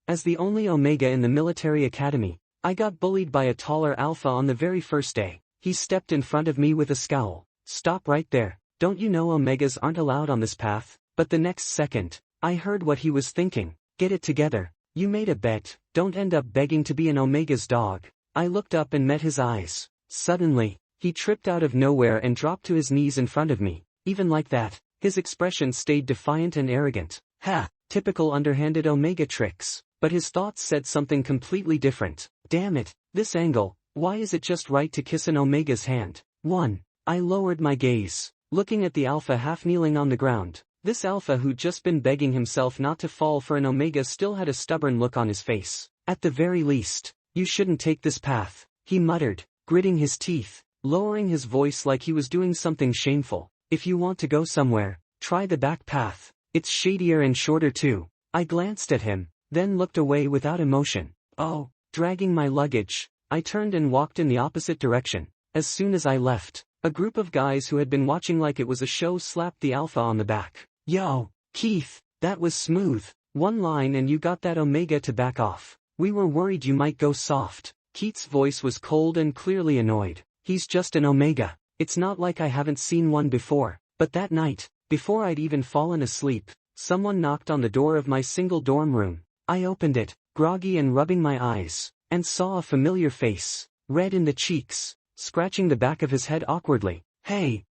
As the only Omega in the military academy, I got bullied by a taller alpha on the very first day. He stepped in front of me with a scowl. "Stop right there. Don't you know Omegas aren't allowed on this path?" But the next second, I heard what he was thinking. "Get it together. You made a bet, don't end up begging to be an Omega's dog." I looked up and met his eyes. Suddenly, he tripped out of nowhere and dropped to his knees in front of me. Even like that, his expression stayed defiant and arrogant. Ha! Typical underhanded Omega tricks. But his thoughts said something completely different. Damn it, this angle, why is it just right to kiss an Omega's hand? 1. I lowered my gaze, looking at the alpha half kneeling on the ground. This alpha who'd just been begging himself not to fall for an Omega still had a stubborn look on his face. "At the very least, you shouldn't take this path," he muttered, gritting his teeth, lowering his voice like he was doing something shameful. "If you want to go somewhere, try the back path. It's shadier and shorter too." I glanced at him, then looked away without emotion. Oh, dragging my luggage, I turned and walked in the opposite direction. As soon as I left, a group of guys who had been watching like it was a show slapped the alpha on the back. "Yo, Keith, that was smooth. One line and you got that Omega to back off. We were worried you might go soft." Keith's voice was cold and clearly annoyed. "He's just an Omega. It's not like I haven't seen one before." But that night, before I'd even fallen asleep, someone knocked on the door of my single dorm room. I opened it, groggy and rubbing my eyes, and saw a familiar face, red in the cheeks, scratching the back of his head awkwardly. "Hey,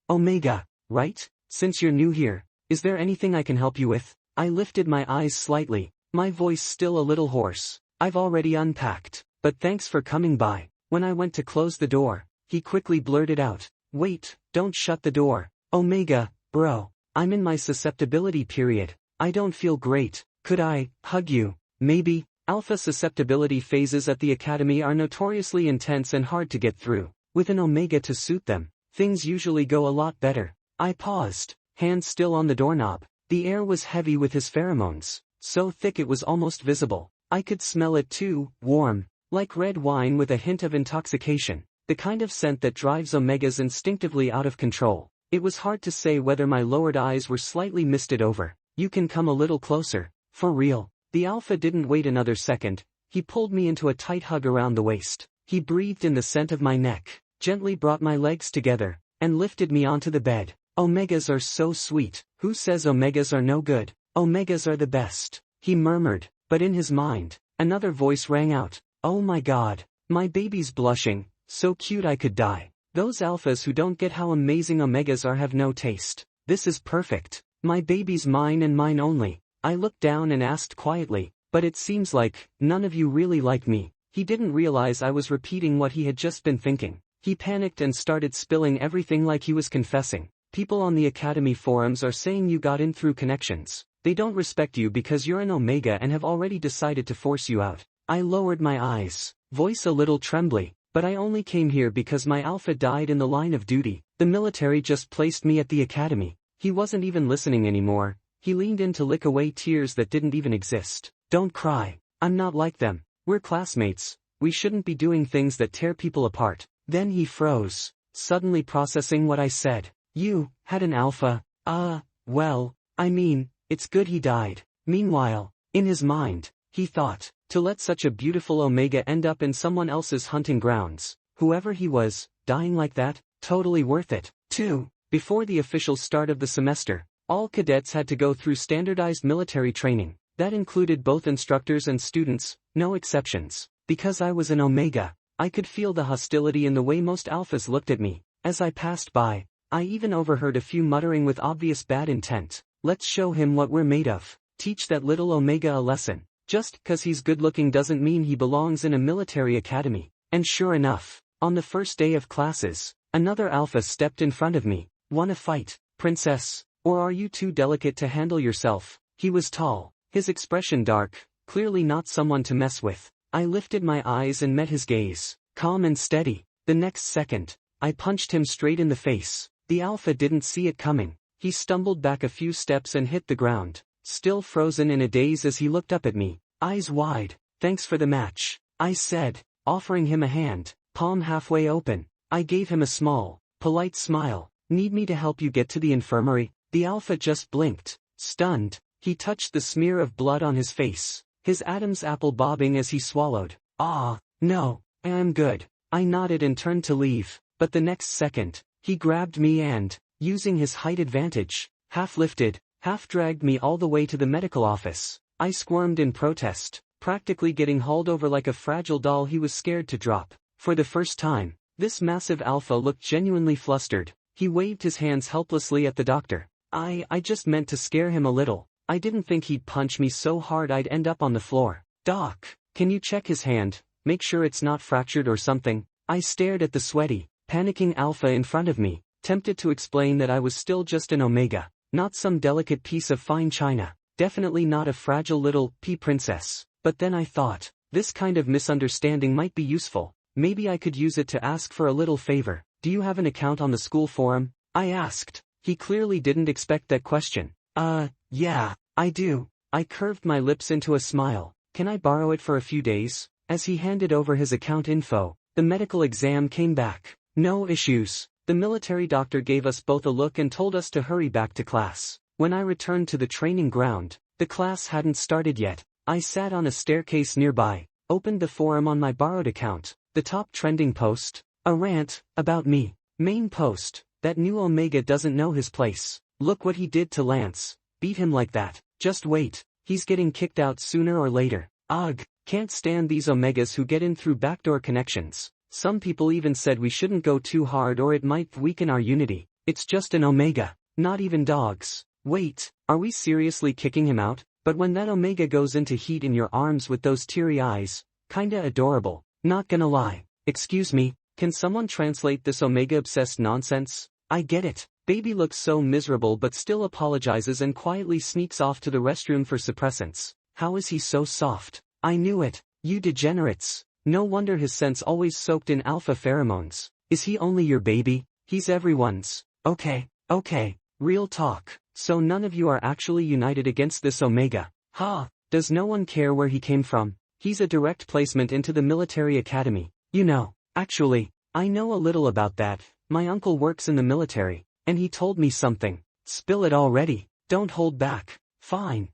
Omega, right? Since you're new here, is there anything I can help you with?" I lifted my eyes slightly, my voice still a little hoarse. "I've already unpacked, but thanks for coming by." When I went to close the door, he quickly blurted out, "Wait, don't shut the door. Omega, bro, I'm in my susceptibility period. I don't feel great. Could I hug you, maybe?" Alpha susceptibility phases at the academy are notoriously intense and hard to get through. With an Omega to suit them, things usually go a lot better. I paused, hand still on the doorknob. The air was heavy with his pheromones, so thick it was almost visible. I could smell it too, warm, like red wine with a hint of intoxication, the kind of scent that drives Omegas instinctively out of control. It was hard to say whether my lowered eyes were slightly misted over. "You can come a little closer, for real." The alpha didn't wait another second. He pulled me into a tight hug around the waist. He breathed in the scent of my neck, gently brought my legs together, and lifted me onto the bed. "Omegas are so sweet. Who says Omegas are no good? Omegas are the best," he murmured, but in his mind, another voice rang out. "Oh my God, my baby's blushing, so cute I could die." Those alphas who don't get how amazing Omegas are have no taste. This is perfect. My baby's mine and mine only. I looked down and asked quietly, "But it seems like, none of you really like me." He didn't realize I was repeating what he had just been thinking. He panicked and started spilling everything like he was confessing. "People on the Academy forums are saying you got in through connections. They don't respect you because you're an Omega and have already decided to force you out." I lowered my eyes, voice a little trembly, "But I only came here because my alpha died in the line of duty. The military just placed me at the Academy." He wasn't even listening anymore. He leaned in to lick away tears that didn't even exist. "Don't cry. I'm not like them. We're classmates. We shouldn't be doing things that tear people apart." Then he froze, suddenly processing what I said. "You had an alpha? Well, I mean, it's good he died." Meanwhile, in his mind, he thought, to let such a beautiful Omega end up in someone else's hunting grounds, whoever he was, dying like that, totally worth it. 2. Before the official start of the semester, all cadets had to go through standardized military training. That included both instructors and students, no exceptions. Because I was an Omega, I could feel the hostility in the way most alphas looked at me. As I passed by, I even overheard a few muttering with obvious bad intent. "Let's show him what we're made of. Teach that little Omega a lesson. Just 'cause he's good-looking doesn't mean he belongs in a military academy." And sure enough, on the first day of classes, another alpha stepped in front of me. "Wanna fight, princess? Or are you too delicate to handle yourself?" He was tall, his expression dark, clearly not someone to mess with. I lifted my eyes and met his gaze, calm and steady. The next second, I punched him straight in the face. The alpha didn't see it coming. He stumbled back a few steps and hit the ground, still frozen in a daze as he looked up at me, eyes wide. "Thanks for the match," I said, offering him a hand, palm halfway open. I gave him a small, polite smile. "Need me to help you get to the infirmary?" The alpha just blinked, stunned. He touched the smear of blood on his face, his Adam's apple bobbing as he swallowed. "Ah, no, I am good." I nodded and turned to leave, but the next second, he grabbed me and, using his height advantage, half lifted, half dragged me all the way to the medical office. I squirmed in protest, practically getting hauled over like a fragile doll he was scared to drop. For the first time, this massive alpha looked genuinely flustered. He waved his hands helplessly at the doctor. I just meant to scare him a little. I didn't think he'd punch me so hard I'd end up on the floor. "Doc, can you check his hand, make sure it's not fractured or something?" I stared at the sweaty, panicking alpha in front of me, tempted to explain that I was still just an Omega, not some delicate piece of fine china, definitely not a fragile little pea princess. But then I thought, this kind of misunderstanding might be useful. Maybe I could use it to ask for a little favor. "Do you have an account on the school forum?" I asked. He clearly didn't expect that question. Yeah, I do." I curved my lips into a smile. "Can I borrow it for a few days?" As he handed over his account info, the medical exam came back. "No issues." The military doctor gave us both a look and told us to hurry back to class. When I returned to the training ground, the class hadn't started yet. I sat on a staircase nearby, opened the forum on my borrowed account. The top trending post, a rant, about me. Main post, that new Omega doesn't know his place. Look what he did to Lance, beat him like that. Just wait, he's getting kicked out sooner or later. Ugh, can't stand these Omegas who get in through backdoor connections. Some people even said we shouldn't go too hard or it might weaken our unity. It's just an Omega, not even dogs. Wait, are we seriously kicking him out? But when that Omega goes into heat in your arms with those teary eyes, kinda adorable, not gonna lie. Excuse me, can someone translate this Omega-obsessed nonsense? I get it. Baby looks so miserable but still apologizes and quietly sneaks off to the restroom for suppressants. How is he so soft? I knew it. You degenerates. No wonder his scent's always soaked in alpha pheromones. Is he only your baby? He's everyone's. Okay. Real talk. So none of you are actually united against this Omega. Ha! Does no one care where he came from? He's a direct placement into the military academy. You know, actually, I know a little about that. My uncle works in the military, and he told me something. Spill it already. Don't hold back. Fine.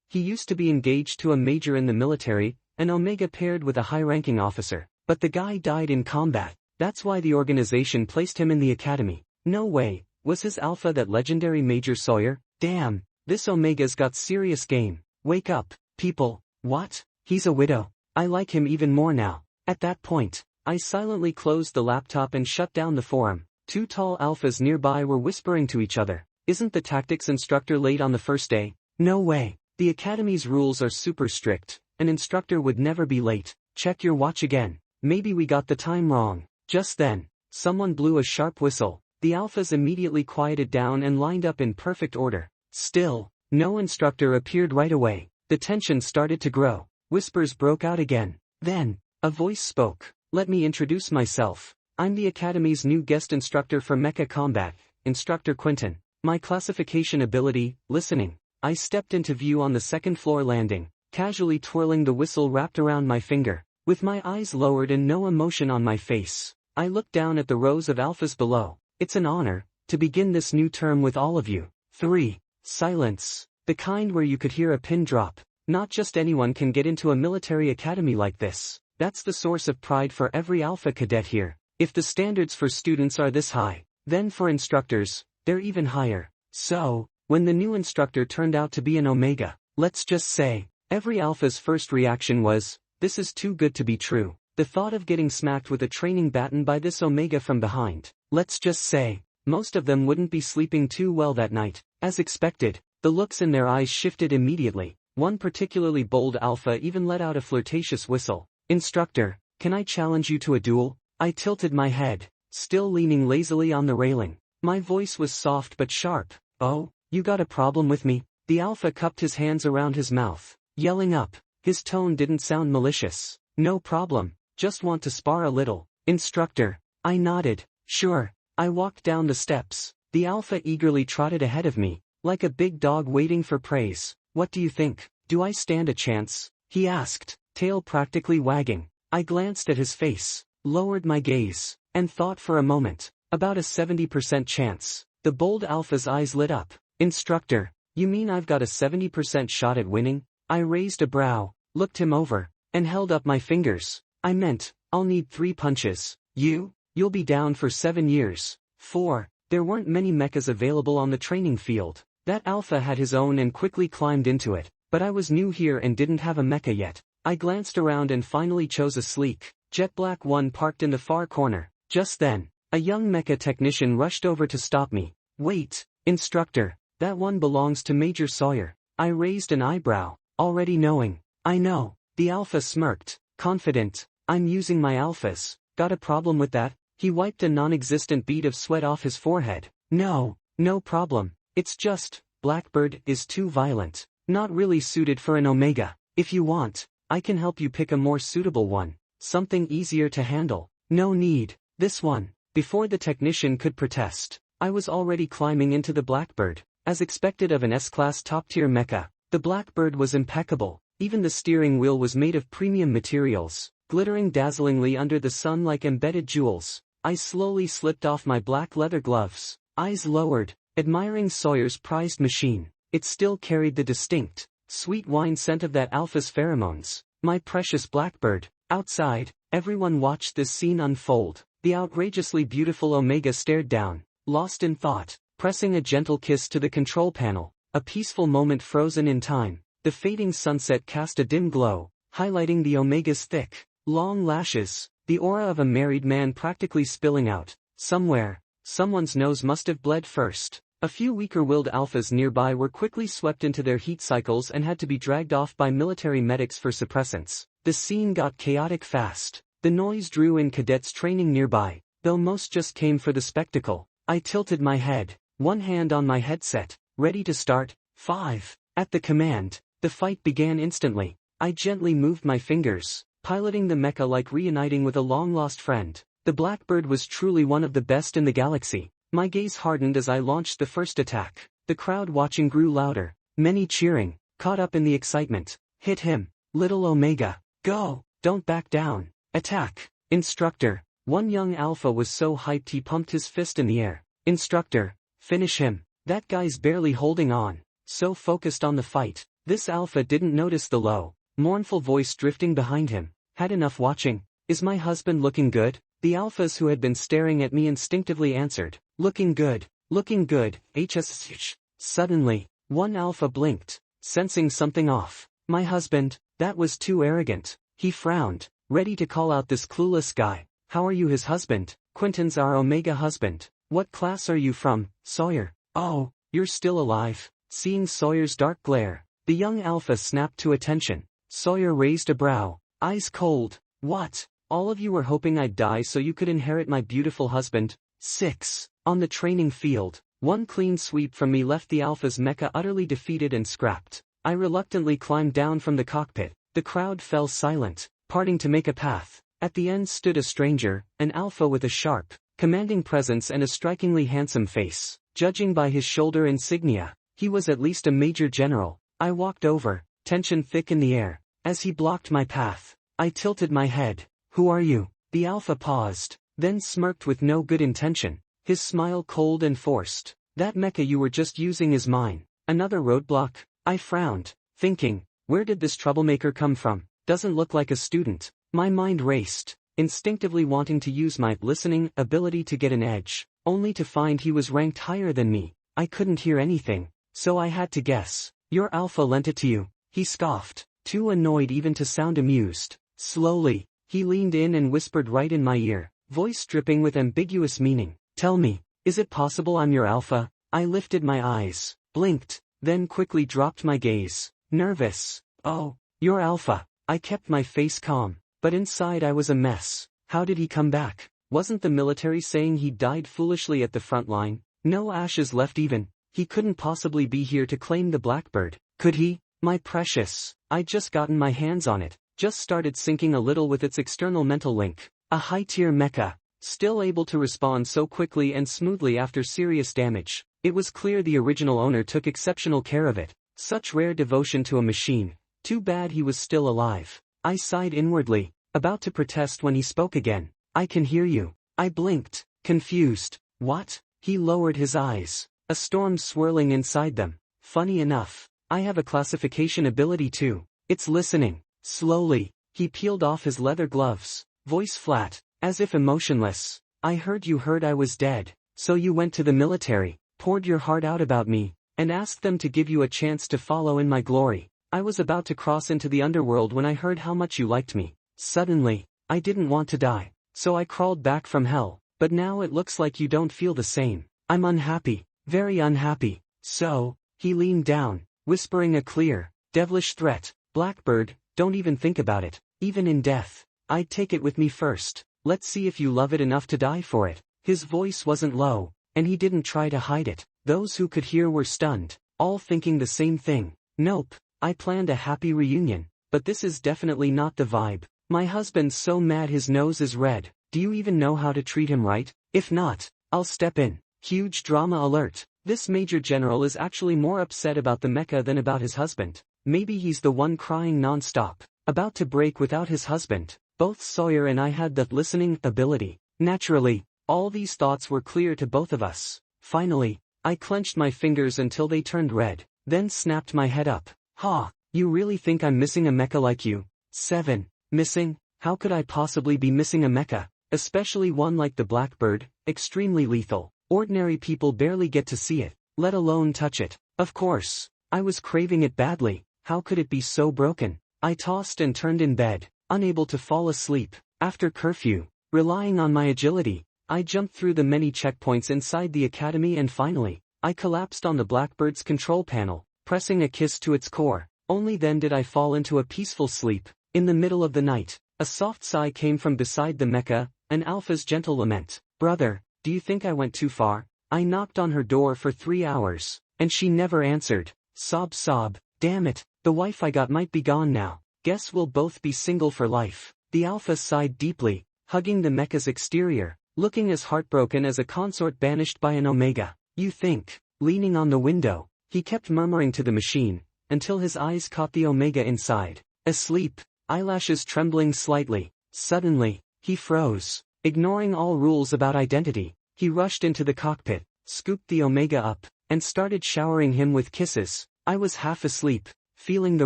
He used to be engaged to a major in the military, an Omega paired with a high-ranking officer, but the guy died in combat. That's why the organization placed him in the academy. No way. Was his alpha that legendary Major Sawyer? Damn, this Omega's got serious game. Wake up, people. What? He's a widow. I like him even more now. At that point, I silently closed the laptop and shut down the forum. Two tall alphas nearby were whispering to each other. Isn't the tactics instructor late on the first day? No way. The academy's rules are super strict. An instructor would never be late. Check your watch again. Maybe we got the time wrong. Just then, someone blew a sharp whistle. The alphas immediately quieted down and lined up in perfect order. Still, no instructor appeared right away. The tension started to grow. Whispers broke out again. Then, a voice spoke. Let me introduce myself. I'm the Academy's new guest instructor for Mecha Combat, Instructor Quentin. My classification ability, listening. I stepped into view on the second floor landing, casually twirling the whistle wrapped around my finger. With my eyes lowered and no emotion on my face, I looked down at the rows of alphas below. It's an honor to begin this new term with all of you. 3. Silence. The kind where you could hear a pin drop. Not just anyone can get into a military academy like this. That's the source of pride for every alpha cadet here. If the standards for students are this high, then for instructors, they're even higher. So, when the new instructor turned out to be an Omega, let's just say, every alpha's first reaction was, this is too good to be true. The thought of getting smacked with a training baton by this Omega from behind. Let's just say, most of them wouldn't be sleeping too well that night. As expected, the looks in their eyes shifted immediately. One particularly bold alpha even let out a flirtatious whistle. Instructor, can I challenge you to a duel? I tilted my head, still leaning lazily on the railing. My voice was soft but sharp. Oh, you got a problem with me? The alpha cupped his hands around his mouth, yelling up. His tone didn't sound malicious. No problem, just want to spar a little. Instructor. I nodded. Sure. I walked down the steps. The alpha eagerly trotted ahead of me, like a big dog waiting for praise. What do you think? Do I stand a chance? He asked, tail practically wagging. I glanced at his face, lowered my gaze, and thought for a moment. About a 70% chance. The bold alpha's eyes lit up. Instructor, you mean I've got a 70% shot at winning? I raised a brow, looked him over, and held up my fingers. I meant, I'll need 3 punches. You'll be down for 7 years. 4. There weren't many mechas available on the training field. That alpha had his own and quickly climbed into it, but I was new here and didn't have a mecha yet. I glanced around and finally chose a sleek, jet black one parked in the far corner. Just then, a young mecha technician rushed over to stop me. Wait, instructor, that one belongs to Major Sawyer. I raised an eyebrow, already knowing. I know. The alpha smirked, confident. I'm using my alphas. Got a problem with that? He wiped a non-existent bead of sweat off his forehead. No problem. It's just, Blackbird is too violent. Not really suited for an Omega. If you want, I can help you pick a more suitable one. Something easier to handle. No need. This one. Before the technician could protest, I was already climbing into the Blackbird. As expected of an S-class top-tier mecha, the Blackbird was impeccable. Even the steering wheel was made of premium materials, glittering dazzlingly under the sun like embedded jewels. I slowly slipped off my black leather gloves, eyes lowered, admiring Sawyer's prized machine. It still carried the distinct, sweet wine scent of that alpha's pheromones. My precious Blackbird. Outside, everyone watched this scene unfold. The outrageously beautiful Omega stared down, lost in thought, pressing a gentle kiss to the control panel. A peaceful moment frozen in time. The fading sunset cast a dim glow, highlighting the Omega's thick, long lashes, the aura of a married man practically spilling out. Somewhere, someone's nose must have bled first. A few weaker-willed alphas nearby were quickly swept into their heat cycles and had to be dragged off by military medics for suppressants. The scene got chaotic fast. The noise drew in cadets training nearby, though most just came for the spectacle. I tilted my head, one hand on my headset, ready to start. 5. At the command, the fight began instantly. I gently moved my fingers, piloting the mecha like reuniting with a long-lost friend. The Blackbird was truly one of the best in the galaxy. My gaze hardened as I launched the first attack. The crowd watching grew louder, many cheering, caught up in the excitement. Hit him, little Omega. Go, don't back down. Attack. Instructor. One young alpha was so hyped he pumped his fist in the air. Instructor, finish him. That guy's barely holding on. So focused on the fight. This alpha didn't notice the low, mournful voice drifting behind him. Had enough watching. Is my husband looking good? The alphas who had been staring at me instinctively answered. Looking good. Looking good. HSH. Suddenly, one alpha blinked, sensing something off. My husband, that was too arrogant. He frowned, ready to call out this clueless guy. How are you his husband? Quentin's our Omega husband. What class are you from, Sawyer? Oh, you're still alive. Seeing Sawyer's dark glare, the young alpha snapped to attention. Sawyer raised a brow, eyes cold. What? All of you were hoping I'd die so you could inherit my beautiful husband? 6. On the training field, one clean sweep from me left the alpha's mecha utterly defeated and scrapped. I reluctantly climbed down from the cockpit. The crowd fell silent, parting to make a path. At the end stood a stranger, an alpha with a sharp, commanding presence and a strikingly handsome face. Judging by his shoulder insignia, he was at least a major general. I walked over, tension thick in the air. As he blocked my path, I tilted my head. Who are you? The alpha paused, then smirked with no good intention, his smile cold and forced. That mecha you were just using is mine. Another roadblock? I frowned, thinking, where did this troublemaker come from? Doesn't look like a student. My mind raced, instinctively wanting to use my listening ability to get an edge, only to find he was ranked higher than me. I couldn't hear anything, so I had to guess. Your alpha lent it to you, he scoffed, too annoyed even to sound amused. Slowly, he leaned in and whispered right in my ear, voice dripping with ambiguous meaning. Tell me, is it possible I'm your alpha? I lifted my eyes, blinked, then quickly dropped my gaze, nervous. Oh, you're alpha. I kept my face calm, but inside I was a mess. How did he come back? Wasn't the military saying he died foolishly at the front line? No ashes left even. He couldn't possibly be here to claim the Blackbird, could he? My precious. I'd just gotten my hands on it, just started syncing a little with its external mental link. A high-tier mecha, still able to respond so quickly and smoothly after serious damage. It was clear the original owner took exceptional care of it. Such rare devotion to a machine. Too bad he was still alive. I sighed inwardly, about to protest when he spoke again. I can hear you. I blinked, confused. What? He lowered his eyes, a storm swirling inside them. Funny enough, I have a classification ability too. It's listening. Slowly, he peeled off his leather gloves, voice flat, as if emotionless. I heard you heard I was dead, so you went to the military, poured your heart out about me, and asked them to give you a chance to follow in my glory. I was about to cross into the underworld when I heard how much you liked me. Suddenly, I didn't want to die, so I crawled back from hell, but now it looks like you don't feel the same. I'm unhappy, very unhappy. So, he leaned down, whispering a clear, devilish threat. Blackbird, don't even think about it. Even in death, I'd take it with me first. Let's see if you love it enough to die for it. His voice wasn't low, and he didn't try to hide it. Those who could hear were stunned, all thinking the same thing. Nope, I planned a happy reunion, but this is definitely not the vibe. My husband's so mad his nose is red. Do you even know how to treat him right? If not, I'll step in. Huge drama alert. This major general is actually more upset about the mecha than about his husband. Maybe he's the one crying non-stop, about to break without his husband. Both Sawyer and I had that listening ability. Naturally, all these thoughts were clear to both of us. Finally, I clenched my fingers until they turned red, then snapped my head up. Ha! You really think I'm missing a mecha like you? 7. Missing? How could I possibly be missing a mecha? Especially one like the Blackbird, extremely lethal. Ordinary people barely get to see it, let alone touch it. Of course, I was craving it badly. How could it be so broken? I tossed and turned in bed, unable to fall asleep. After curfew, relying on my agility, I jumped through the many checkpoints inside the academy and finally, I collapsed on the Blackbird's control panel, pressing a kiss to its core. Only then did I fall into a peaceful sleep. In the middle of the night, a soft sigh came from beside the mecha, an alpha's gentle lament. Brother, do you think I went too far? I knocked on her door for 3 hours, and she never answered. Sob sob, damn it, the wife I got might be gone now. Guess we'll both be single for life. The alpha sighed deeply, hugging the mecha's exterior, looking as heartbroken as a consort banished by an omega. You think, leaning on the window, he kept murmuring to the machine, until his eyes caught the omega inside. Asleep, eyelashes trembling slightly. Suddenly, he froze. Ignoring all rules about identity, he rushed into the cockpit, scooped the omega up, and started showering him with kisses. I was half asleep, feeling the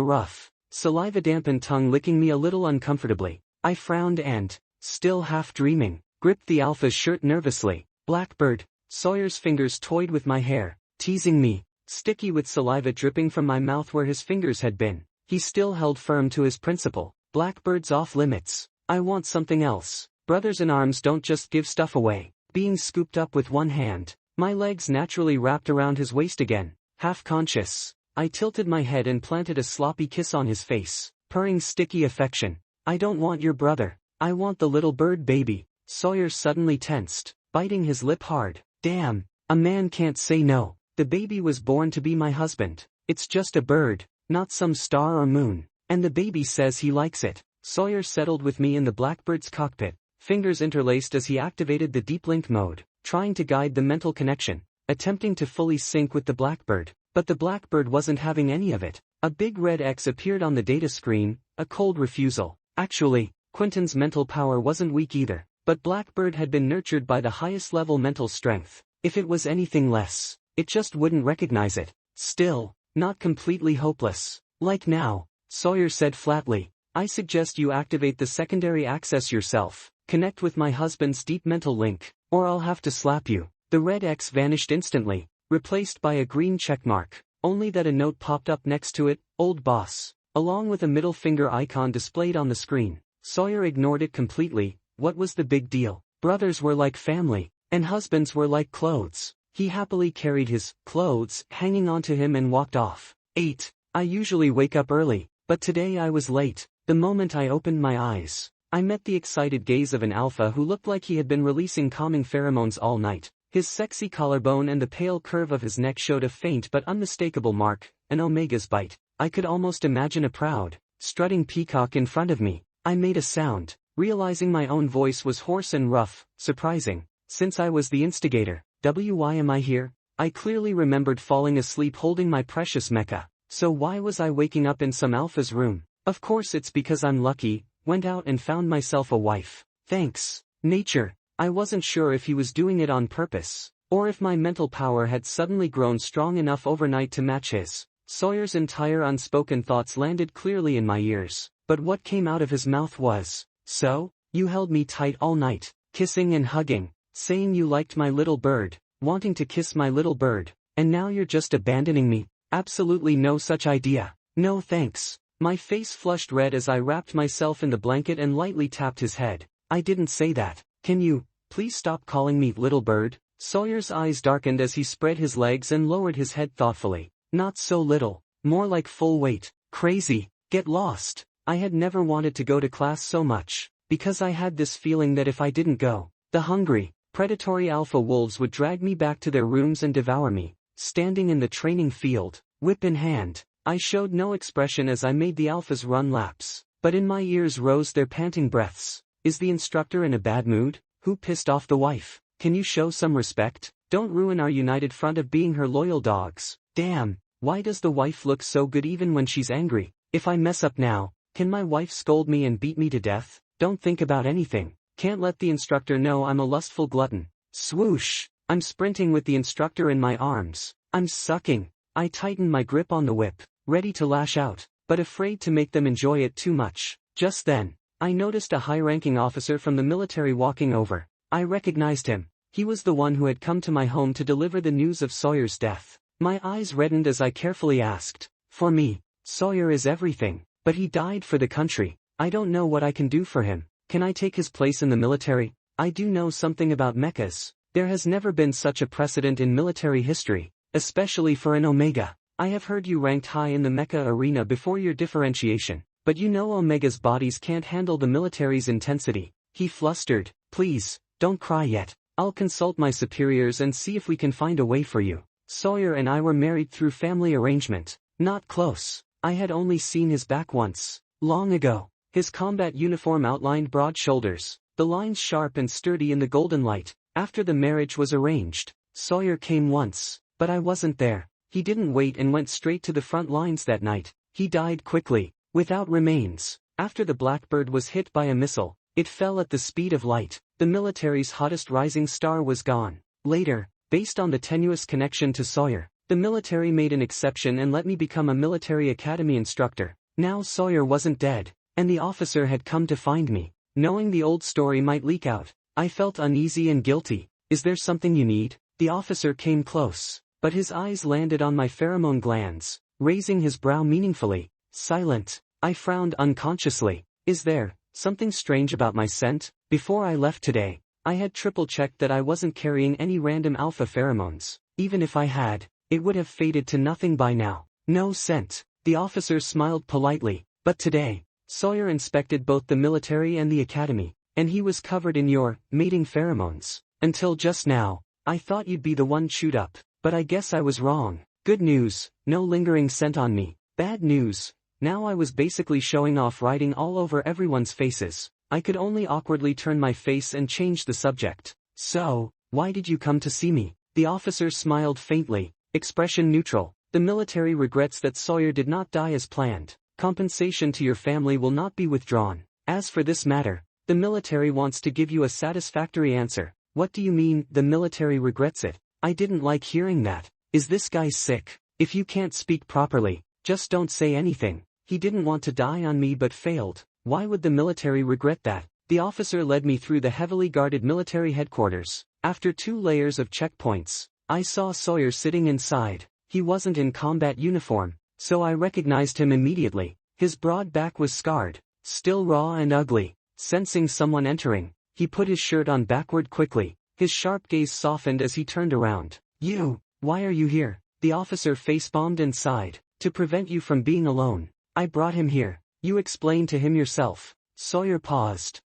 rough, saliva-dampened tongue licking me a little uncomfortably. I frowned and, still half dreaming, gripped the alpha's shirt nervously. Blackbird, Sawyer's fingers toyed with my hair, teasing me, sticky with saliva dripping from my mouth where his fingers had been. He still held firm to his principle. Blackbird's off limits. I want something else. Brothers in arms don't just give stuff away. Being scooped up with one hand, my legs naturally wrapped around his waist again. Half conscious, I tilted my head and planted a sloppy kiss on his face, purring sticky affection. I don't want your brother. I want the little bird baby. Sawyer suddenly tensed, biting his lip hard. Damn, a man can't say no. The baby was born to be my husband. It's just a bird, not some star or moon. And the baby says he likes it. Sawyer settled with me in the Blackbird's cockpit, fingers interlaced as he activated the deep link mode, trying to guide the mental connection, attempting to fully sync with the Blackbird. But the Blackbird wasn't having any of it. A big red X appeared on the data screen, a cold refusal. Actually, Quentin's mental power wasn't weak either, but Blackbird had been nurtured by the highest level mental strength. If it was anything less, it just wouldn't recognize it. Still, not completely hopeless. Like now, Sawyer said flatly, I suggest you activate the secondary access yourself, connect with my husband's deep mental link, or I'll have to slap you. The red X vanished instantly, replaced by a green checkmark, only that a note popped up next to it, old boss, along with a middle finger icon displayed on the screen. Sawyer ignored it completely. What was the big deal? Brothers were like family, and husbands were like clothes. He happily carried his clothes hanging onto him and walked off. 8. I usually wake up early, but today I was late. The moment I opened my eyes, I met the excited gaze of an alpha who looked like he had been releasing calming pheromones all night. His sexy collarbone and the pale curve of his neck showed a faint but unmistakable mark, an omega's bite. I could almost imagine a proud, strutting peacock in front of me. I made a sound, realizing my own voice was hoarse and rough. Surprising, since I was the instigator. Why am I here? I clearly remembered falling asleep holding my precious mecha. So why was I waking up in some alpha's room? Of course it's because I'm lucky, went out and found myself a wife. Thanks, nature. I wasn't sure if he was doing it on purpose, or if my mental power had suddenly grown strong enough overnight to match his. Sawyer's entire unspoken thoughts landed clearly in my ears, but what came out of his mouth was, "So, you held me tight all night, kissing and hugging, saying you liked my little bird, wanting to kiss my little bird, and now you're just abandoning me? Absolutely no such idea. No thanks." My face flushed red as I wrapped myself in the blanket and lightly tapped his head. "I didn't say that. Can you, please stop calling me little bird?" Sawyer's eyes darkened as he spread his legs and lowered his head thoughtfully. "Not so little, more like full weight. Crazy. Get lost." I had never wanted to go to class so much, because I had this feeling that if I didn't go, the hungry, predatory alpha wolves would drag me back to their rooms and devour me. Standing in the training field, whip in hand, I showed no expression as I made the alphas run laps, but in my ears rose their panting breaths. "Is the instructor in a bad mood? Who pissed off the wife? Can you show some respect? Don't ruin our united front of being her loyal dogs. Damn, why does the wife look so good even when she's angry? If I mess up now, can my wife scold me and beat me to death? Don't think about anything. Can't let the instructor know I'm a lustful glutton." Swoosh! I'm sprinting with the instructor in my arms. I'm sucking. I tightened my grip on the whip, ready to lash out, but afraid to make them enjoy it too much. Just then, I noticed a high-ranking officer from the military walking over. I recognized him. He was the one who had come to my home to deliver the news of Sawyer's death. My eyes reddened as I carefully asked, "For me, Sawyer is everything, but he died for the country. I don't know what I can do for him. Can I take his place in the military? I do know something about mechas. There has never been such a precedent in military history, especially for an Omega. I have heard you ranked high in the mecha arena before your differentiation, but you know Omega's bodies can't handle the military's intensity." He flustered. "Please, don't cry yet. I'll consult my superiors and see if we can find a way for you. Sawyer and I were married through family arrangement. Not close. I had only seen his back once, long ago." His combat uniform outlined broad shoulders, the lines sharp and sturdy in the golden light. "After the marriage was arranged, Sawyer came once, but I wasn't there. He didn't wait and went straight to the front lines that night. He died quickly, without remains. After the Blackbird was hit by a missile, it fell at the speed of light. The military's hottest rising star was gone. Later, based on the tenuous connection to Sawyer, the military made an exception and let me become a military academy instructor. Now Sawyer wasn't dead, and the officer had come to find me. Knowing the old story might leak out, I felt uneasy and guilty. "Is there something you need?" The officer came close, but his eyes landed on my pheromone glands, raising his brow meaningfully. "Silent." I frowned unconsciously. "Is there something strange about my scent? Before I left today, I had triple-checked that I wasn't carrying any random alpha pheromones. Even if I had, it would have faded to nothing by now." "No scent." The officer smiled politely. "But today, Sawyer inspected both the military and the academy, and he was covered in your mating pheromones. Until just now, I thought you'd be the one chewed up, but I guess I was wrong. Good news, no lingering scent on me. Bad news, now I was basically showing off writing all over everyone's faces. I could only awkwardly turn my face and change the subject. "So, why did you come to see me?" The officer smiled faintly, expression neutral. "The military regrets that Sawyer did not die as planned. Compensation to your family will not be withdrawn. As for this matter, the military wants to give you a satisfactory answer." "What do you mean, the military regrets it?" I didn't like hearing that. Is this guy sick? If you can't speak properly, just don't say anything. He didn't want to die on me but failed. Why would the military regret that? The officer led me through the heavily guarded military headquarters. After 2 layers of checkpoints, I saw Sawyer sitting inside. He wasn't in combat uniform, so I recognized him immediately. His broad back was scarred, still raw and ugly. Sensing someone entering, he put his shirt on backward quickly. His sharp gaze softened as he turned around. "You, why are you here?" The officer face-bombed and sighed. "To prevent you from being alone. I brought him here. You explained to him yourself." Sawyer paused.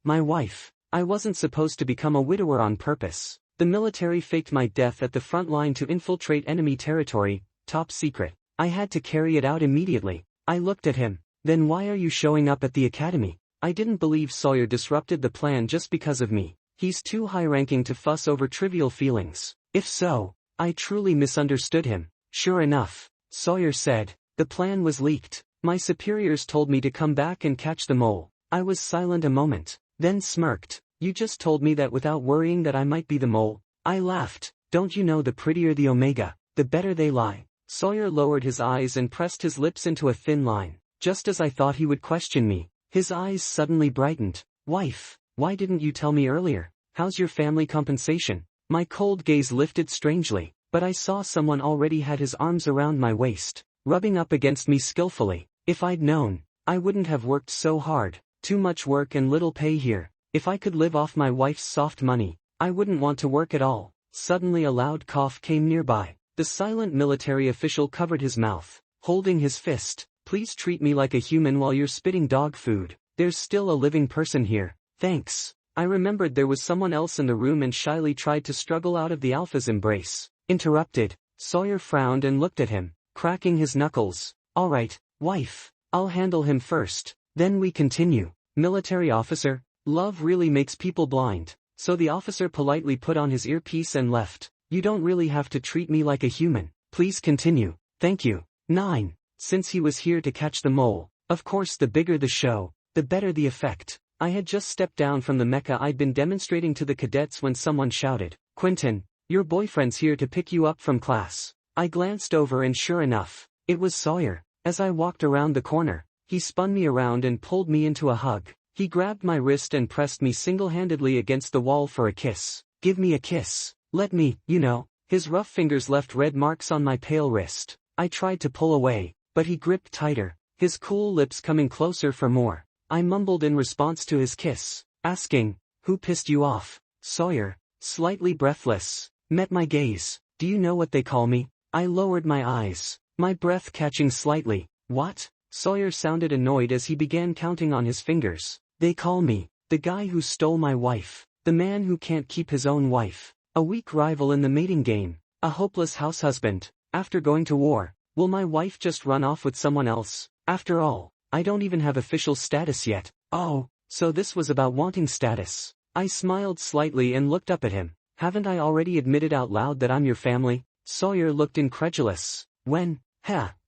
My wife. I wasn't supposed to become a widower on purpose. The military faked my death at the front line to infiltrate enemy territory, top secret. I had to carry it out immediately." I looked at him. "Then why are you showing up at the academy?" I didn't believe Sawyer disrupted the plan just because of me. He's too high-ranking to fuss over trivial feelings. If so, I truly misunderstood him. "Sure enough," Sawyer said, "the plan was leaked. My superiors told me to come back and catch the mole." I was silent a moment, then smirked. "You just told me that without worrying that I might be the mole." I laughed. "Don't you know the prettier the Omega, the better they lie? Sawyer lowered his eyes and pressed his lips into a thin line. Just as I thought he would question me, his eyes suddenly brightened. Wife, why didn't you tell me earlier? How's your family compensation? My cold gaze lifted strangely, but I saw someone already had his arms around my waist, rubbing up against me skillfully. If I'd known, I wouldn't have worked so hard. Too much work and little pay here. If I could live off my wife's soft money, I wouldn't want to work at all. Suddenly a loud cough came nearby. The silent military official covered his mouth, holding his fist. Please treat me like a human while you're spitting dog food. There's still a living person here. Thanks. I remembered there was someone else in the room and shyly tried to struggle out of the alpha's embrace. Interrupted. Sawyer frowned and looked at him, cracking his knuckles. All right, wife. I'll handle him first. Then we continue. Military officer, love really makes people blind. So the officer politely put on his earpiece and left. You don't really have to treat me like a human. Please continue. Thank you. 9. Since he was here to catch the mole, of course the bigger the show, the better the effect. I had just stepped down from the mecha I'd been demonstrating to the cadets when someone shouted, Quentin, your boyfriend's here to pick you up from class. I glanced over and sure enough, it was Sawyer. As I walked around the corner, he spun me around and pulled me into a hug. He grabbed my wrist and pressed me single-handedly against the wall for a kiss. Give me a kiss. Let me, you know. His rough fingers left red marks on my pale wrist. I tried to pull away, but he gripped tighter, his cool lips coming closer for more. I mumbled in response to his kiss, asking, who pissed you off? Sawyer, slightly breathless, met my gaze. Do you know what they call me? I lowered my eyes, my breath catching slightly. What? Sawyer sounded annoyed as he began counting on his fingers. They call me, the guy who stole my wife, the man who can't keep his own wife, a weak rival in the mating game, a hopeless house husband. After going to war, will my wife just run off with someone else? After all, I don't even have official status yet. Oh, so this was about wanting status. I smiled slightly and looked up at him. Haven't I already admitted out loud that I'm your family? Sawyer looked incredulous. When?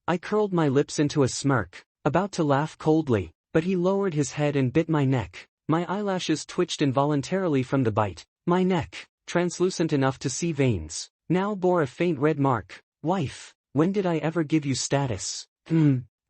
I curled my lips into a smirk, about to laugh coldly. But he lowered his head and bit my neck. My eyelashes twitched involuntarily from the bite. My neck, translucent enough to see veins, now bore a faint red mark. Wife, when did I ever give you status?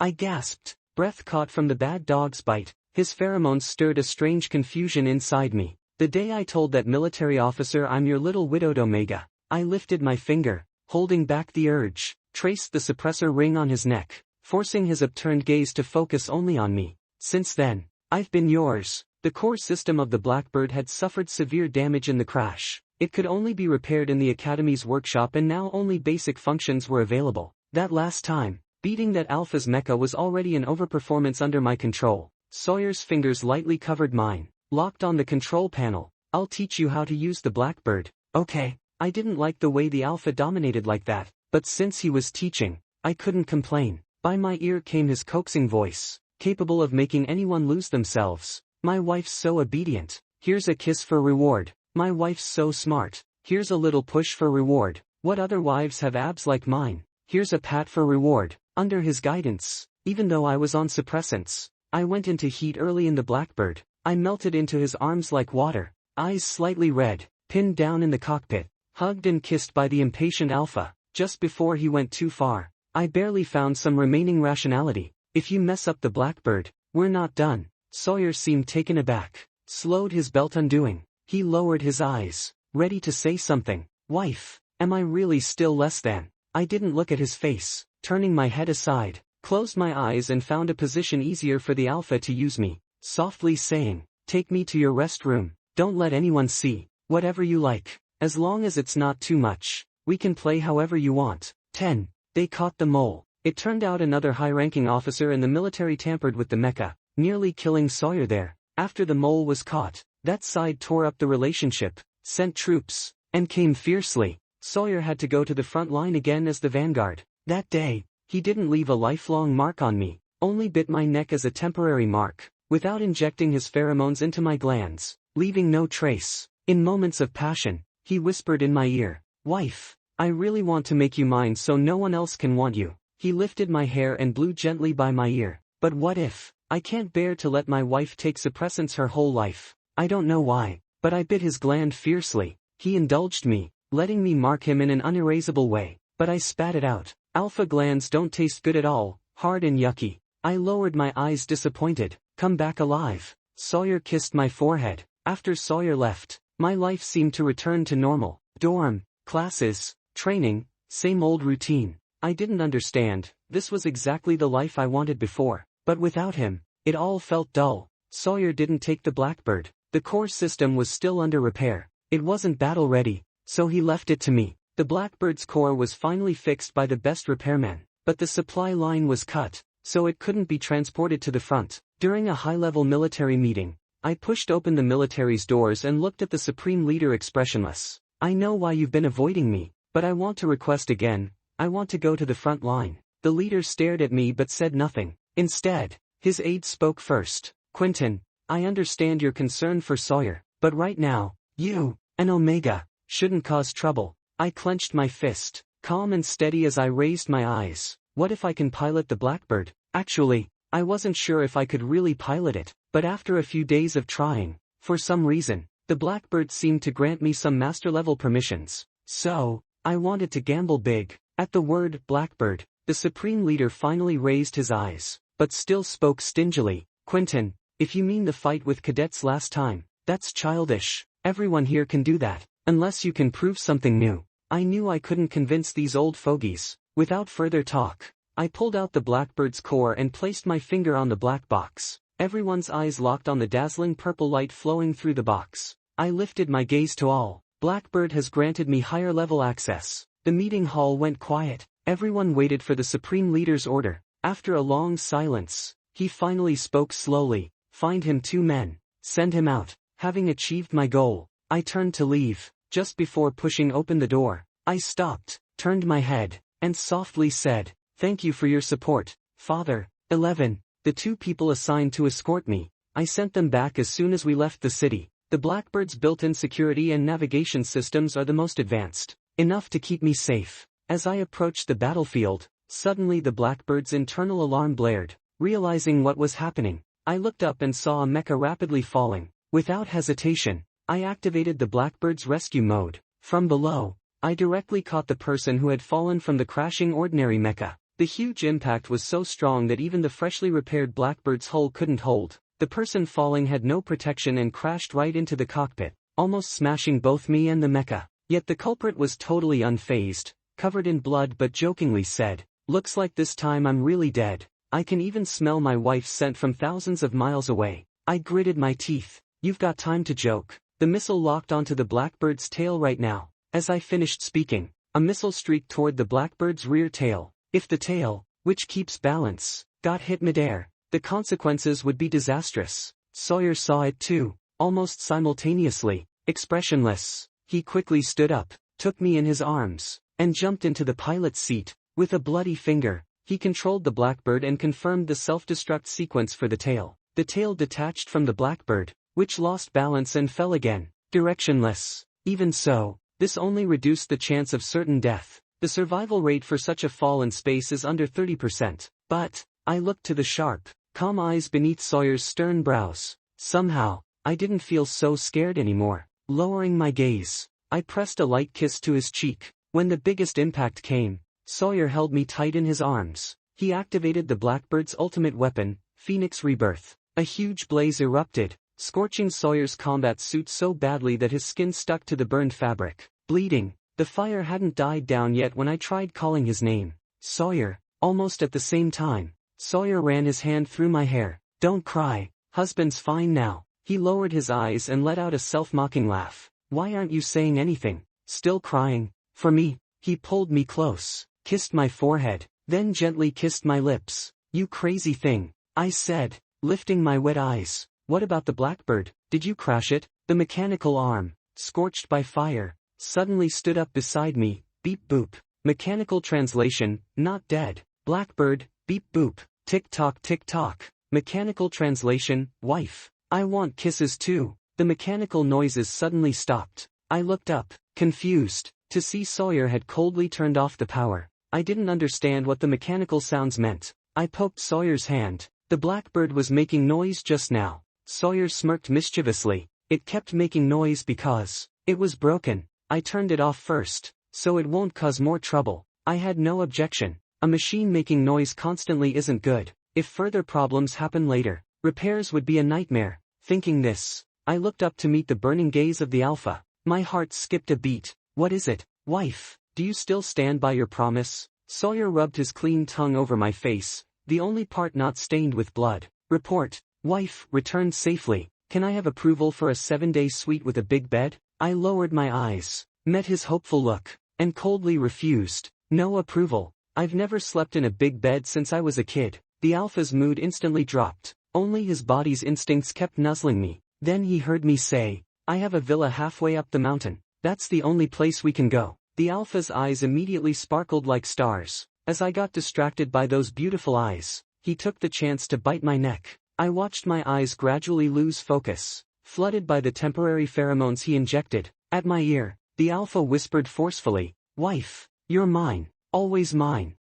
I gasped, breath caught from the bad dog's bite. His pheromones stirred a strange confusion inside me. The day I told that military officer I'm your little widowed Omega. I lifted my finger, holding back the urge, traced the suppressor ring on his neck, forcing his upturned gaze to focus only on me. Since then, I've been yours. The core system of the Blackbird had suffered severe damage in the crash. It could only be repaired in the Academy's workshop and now only basic functions were available. That last time, beating that Alpha's mecha was already an overperformance under my control. Sawyer's fingers lightly covered mine, locked on the control panel. I'll teach you how to use the Blackbird. Okay. I didn't like the way the Alpha dominated like that, but since he was teaching, I couldn't complain. By my ear came his coaxing voice, capable of making anyone lose themselves. My wife's so obedient. Here's a kiss for reward. My wife's so smart. Here's a little push for reward. What other wives have abs like mine? Here's a pat for reward. Under his guidance, even though I was on suppressants, I went into heat early in the Blackbird. I melted into his arms like water, eyes slightly red, pinned down in the cockpit, hugged and kissed by the impatient Alpha. Just before he went too far, I barely found some remaining rationality. If you mess up the Blackbird, we're not done. Sawyer seemed taken aback, slowed his belt undoing. He lowered his eyes, ready to say something. Wife, am I really still less than? I didn't look at his face, turning my head aside, closed my eyes and found a position easier for the Alpha to use me, softly saying, take me to your restroom, don't let anyone see, whatever you like, as long as it's not too much, we can play however you want. 10. They caught the mole. It turned out another high-ranking officer in the military tampered with the mecha, nearly killing Sawyer there. After the mole was caught, that side tore up the relationship, sent troops, and came fiercely. Sawyer had to go to the front line again as the vanguard. That day, he didn't leave a lifelong mark on me, only bit my neck as a temporary mark, without injecting his pheromones into my glands, leaving no trace. In moments of passion, he whispered in my ear, Wife, I really want to make you mine so no one else can want you. He lifted my hair and blew gently by my ear. But what if? I can't bear to let my wife take suppressants her whole life. I don't know why, but I bit his gland fiercely. He indulged me, letting me mark him in an unerasable way, but I spat it out. Alpha glands don't taste good at all, hard and yucky. I lowered my eyes disappointed. Come back alive. Sawyer kissed my forehead. After Sawyer left, my life seemed to return to normal. Dorm, classes, training, same old routine. I didn't understand, this was exactly the life I wanted before, but without him, it all felt dull. Sawyer didn't take the Blackbird. The core system was still under repair. It wasn't battle ready, so he left it to me. The Blackbird's core was finally fixed by the best repairman, but the supply line was cut, so it couldn't be transported to the front. During a high-level military meeting, I pushed open the military's doors and looked at the Supreme Leader expressionless. I know why you've been avoiding me, but I want to request again. I want to go to the front line. The leader stared at me but said nothing. Instead, his aide spoke first. Quentin, I understand your concern for Sawyer, but right now, you, and Omega, shouldn't cause trouble. I clenched my fist, calm and steady as I raised my eyes. What if I can pilot the Blackbird? Actually, I wasn't sure if I could really pilot it, but after a few days of trying, for some reason, the Blackbird seemed to grant me some master-level permissions. So, I wanted to gamble big. At the word Blackbird, the Supreme Leader finally raised his eyes, but still spoke stingily. Quentin, if you mean the fight with cadets last time, that's childish. Everyone here can do that, unless you can prove something new. I knew I couldn't convince these old fogies. Without further talk, I pulled out the Blackbird's core and placed my finger on the black box. Everyone's eyes locked on the dazzling purple light flowing through the box. I lifted my gaze to all. Blackbird has granted me higher level access. The meeting hall went quiet. Everyone waited for the Supreme Leader's order. After a long silence, he finally spoke slowly. Find him 2 men. Send him out. Having achieved my goal, I turned to leave. Just before pushing open the door, I stopped, turned my head, and softly said, "Thank you for your support, Father." 11. The 2 people assigned to escort me, I sent them back as soon as we left the city. The Blackbird's built-in security and navigation systems are the most advanced, enough to keep me safe. As I approached the battlefield, suddenly the Blackbird's internal alarm blared. Realizing what was happening, I looked up and saw a mecha rapidly falling. Without hesitation, I activated the Blackbird's rescue mode. From below, I directly caught the person who had fallen from the crashing ordinary mecha. The huge impact was so strong that even the freshly repaired Blackbird's hull couldn't hold. The person falling had no protection and crashed right into the cockpit, almost smashing both me and the mecha. Yet the culprit was totally unfazed, covered in blood but jokingly said, "Looks like this time I'm really dead. I can even smell my wife's scent from thousands of miles away." I gritted my teeth. "You've got time to joke. The missile locked onto the Blackbird's tail right now." As I finished speaking, a missile streaked toward the Blackbird's rear tail. If the tail, which keeps balance, got hit midair, the consequences would be disastrous. Sawyer saw it too, almost simultaneously. Expressionless, he quickly stood up, took me in his arms, and jumped into the pilot's seat. With a bloody finger, he controlled the Blackbird and confirmed the self-destruct sequence for the tail. The tail detached from the Blackbird, which lost balance and fell again, directionless. Even so, this only reduced the chance of certain death. The survival rate for such a fall in space is under 30%. But, I looked to the sharp, calm eyes beneath Sawyer's stern brows. Somehow, I didn't feel so scared anymore. Lowering my gaze, I pressed a light kiss to his cheek. When the biggest impact came, Sawyer held me tight in his arms. He activated the Blackbird's ultimate weapon, Phoenix Rebirth. A huge blaze erupted, scorching Sawyer's combat suit so badly that his skin stuck to the burned fabric. Bleeding, the fire hadn't died down yet when I tried calling his name. Sawyer. Almost at the same time, Sawyer ran his hand through my hair. "Don't cry, husband's fine now." He lowered his eyes and let out a self-mocking laugh. "Why aren't you saying anything? Still crying? For me?" He pulled me close, kissed my forehead, then gently kissed my lips. "You crazy thing," I said, lifting my wet eyes. "What about the Blackbird? Did you crash it?" The mechanical arm, scorched by fire, suddenly stood up beside me. Beep boop. Mechanical translation, not dead. Blackbird, beep boop. Tick-tock tick-tock. Mechanical translation, wife. I want kisses too. The mechanical noises suddenly stopped. I looked up, confused, to see Sawyer had coldly turned off the power. I didn't understand what the mechanical sounds meant. I poked Sawyer's hand. The Blackbird was making noise just now. Sawyer smirked mischievously. "It kept making noise because it was broken. I turned it off first, so it won't cause more trouble." I had no objection. A machine making noise constantly isn't good. If further problems happen later, repairs would be a nightmare. Thinking this, I looked up to meet the burning gaze of the alpha. My heart skipped a beat. What is it, wife? Do you still stand by your promise? Sawyer rubbed his clean tongue over my face, the only part not stained with blood. Report, wife, returned safely. Can I have approval for a 7-day suite with a big bed? I lowered my eyes, met his hopeful look, and coldly refused. No approval. I've never slept in a big bed since I was a kid. The alpha's mood instantly dropped. Only his body's instincts kept nuzzling me. Then he heard me say, I have a villa halfway up the mountain. That's the only place we can go. The alpha's eyes immediately sparkled like stars. As I got distracted by those beautiful eyes, he took the chance to bite my neck. I watched my eyes gradually lose focus, flooded by the temporary pheromones he injected. At my ear, the alpha whispered forcefully, wife, you're mine, always mine.